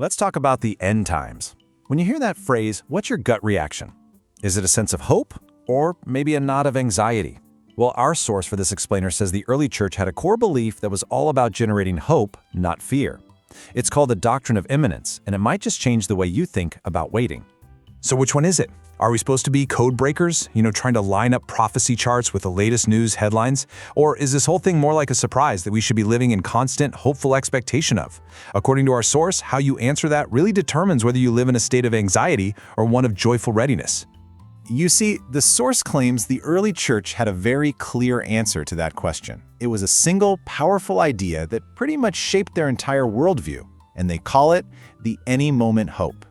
Let's talk about the end times. When you hear that phrase, what's your gut reaction? Is it a sense of hope, or maybe a nod of anxiety? Well, our source for this explainer says the early church had a core belief that was all about generating hope, not fear. It's called the doctrine of imminence, and it might just change the way you think about waiting. So which one is it? Are we supposed to be code breakers, trying to line up prophecy charts with the latest news headlines? Or is this whole thing more like a surprise that we should be living in constant, hopeful expectation of? According to our source, how you answer that really determines whether you live in a state of anxiety or one of joyful readiness. You see, the source claims the early church had a very clear answer to that question. It was a single, powerful idea that pretty much shaped their entire worldview, and they call it the any moment hope.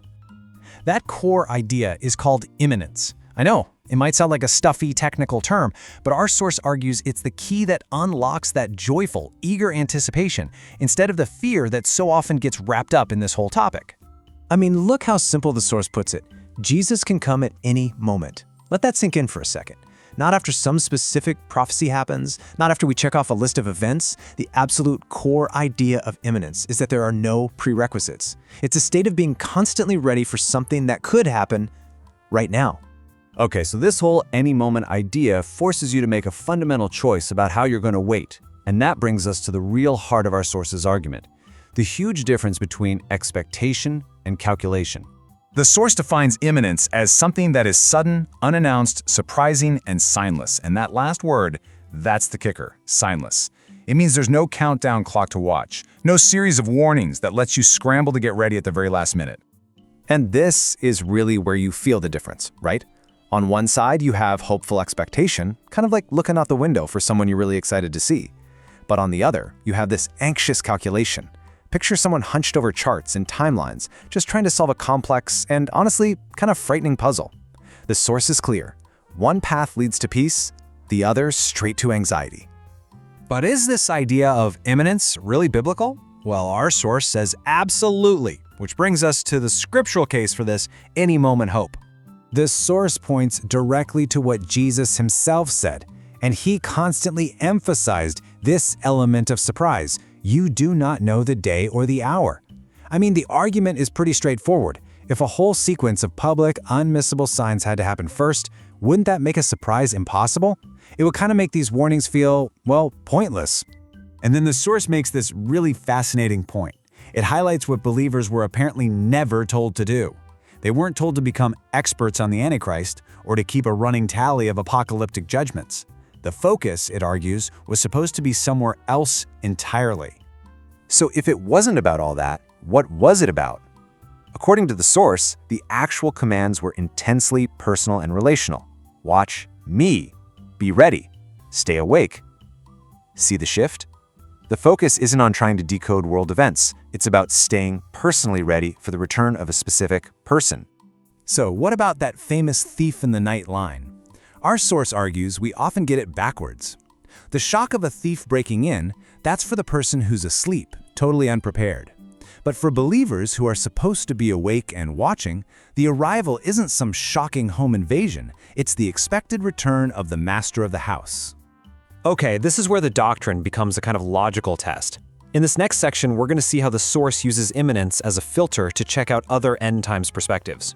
That core idea is called imminence. I know, it might sound like a stuffy technical term, but our source argues it's the key that unlocks that joyful, eager anticipation, instead of the fear that so often gets wrapped up in this whole topic. I mean, look how simple the source puts it. Jesus can come at any moment. Let that sink in for a second. Not after some specific prophecy happens, not after we check off a list of events. The absolute core idea of imminence is that there are no prerequisites. It's a state of being constantly ready for something that could happen right now. Okay, so this whole any moment idea forces you to make a fundamental choice about how you're going to wait. And that brings us to the real heart of our source's argument, the huge difference between expectation and calculation. The source defines imminence as something that is sudden, unannounced, surprising, and signless. And that last word, that's the kicker, signless. It means there's no countdown clock to watch, no series of warnings that lets you scramble to get ready at the very last minute. And this is really where you feel the difference, right? On one side, you have hopeful expectation, kind of like looking out the window for someone you're really excited to see. But on the other, you have this anxious calculation. Picture someone hunched over charts and timelines, just trying to solve a complex and honestly, kind of frightening puzzle. The source is clear. One path leads to peace, the other straight to anxiety. But is this idea of imminence really biblical? Well, our source says absolutely, which brings us to the scriptural case for this any moment hope. This source points directly to what Jesus himself said, and he constantly emphasized this element of surprise. You do not know the day or the hour. I mean, the argument is pretty straightforward. If a whole sequence of public, unmissable signs had to happen first, wouldn't that make a surprise impossible? It would kind of make these warnings feel, well, pointless. And then the source makes this really fascinating point. It highlights what believers were apparently never told to do. They weren't told to become experts on the Antichrist or to keep a running tally of apocalyptic judgments. The focus, it argues, was supposed to be somewhere else entirely. So if it wasn't about all that, what was it about? According to the source, the actual commands were intensely personal and relational. Watch me. Be ready. Stay awake. See the shift? The focus isn't on trying to decode world events. It's about staying personally ready for the return of a specific person. So what about that famous thief in the night line? Our source argues we often get it backwards. The shock of a thief breaking in, that's for the person who's asleep, totally unprepared. But for believers who are supposed to be awake and watching, the arrival isn't some shocking home invasion, it's the expected return of the master of the house. Okay, this is where the doctrine becomes a kind of logical test. In this next section, we're going to see how the source uses imminence as a filter to check out other end times perspectives.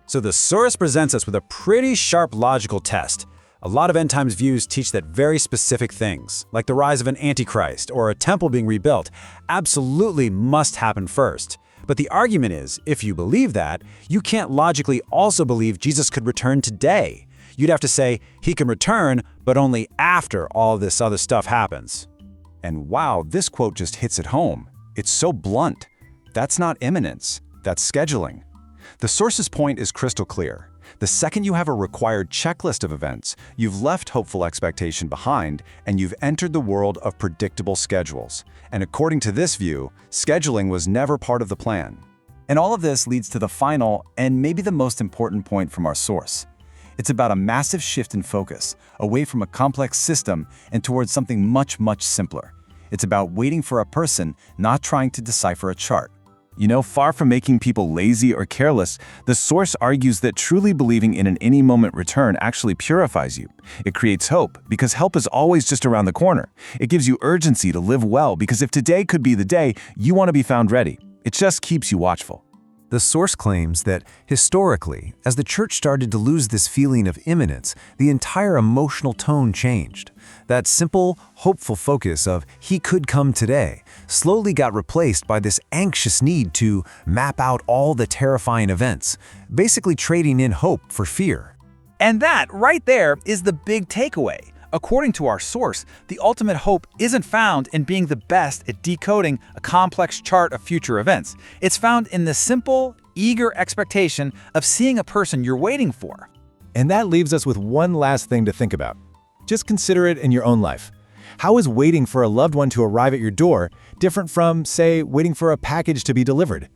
So the source presents us with a pretty sharp logical test. A lot of end times views teach that very specific things, like the rise of an antichrist or a temple being rebuilt, absolutely must happen first. But the argument is, if you believe that, you can't logically also believe Jesus could return today. You'd have to say, he can return, but only after all this other stuff happens. And wow, this quote just hits it home. It's so blunt. That's not imminence, that's scheduling. The source's point is crystal clear. The second you have a required checklist of events, you've left hopeful expectation behind and you've entered the world of predictable schedules. And according to this view, scheduling was never part of the plan. And all of this leads to the final and maybe the most important point from our source. It's about a massive shift in focus, away from a complex system and towards something much, much simpler. It's about waiting for a person, not trying to decipher a chart. Far from making people lazy or careless, the source argues that truly believing in an any-moment return actually purifies you. It creates hope, because help is always just around the corner. It gives you urgency to live well, because if today could be the day, you want to be found ready. It just keeps you watchful. The source claims that, historically, as the church started to lose this feeling of imminence, the entire emotional tone changed. That simple, hopeful focus of "he could come today" slowly got replaced by this anxious need to map out all the terrifying events, basically trading in hope for fear. And that, right there, is the big takeaway. According to our source, the ultimate hope isn't found in being the best at decoding a complex chart of future events. It's found in the simple, eager expectation of seeing a person you're waiting for. And that leaves us with one last thing to think about. Just consider it in your own life. How is waiting for a loved one to arrive at your door different from, say, waiting for a package to be delivered?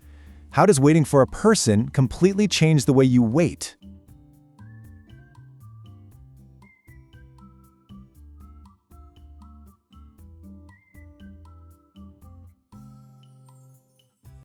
How does waiting for a person completely change the way you wait?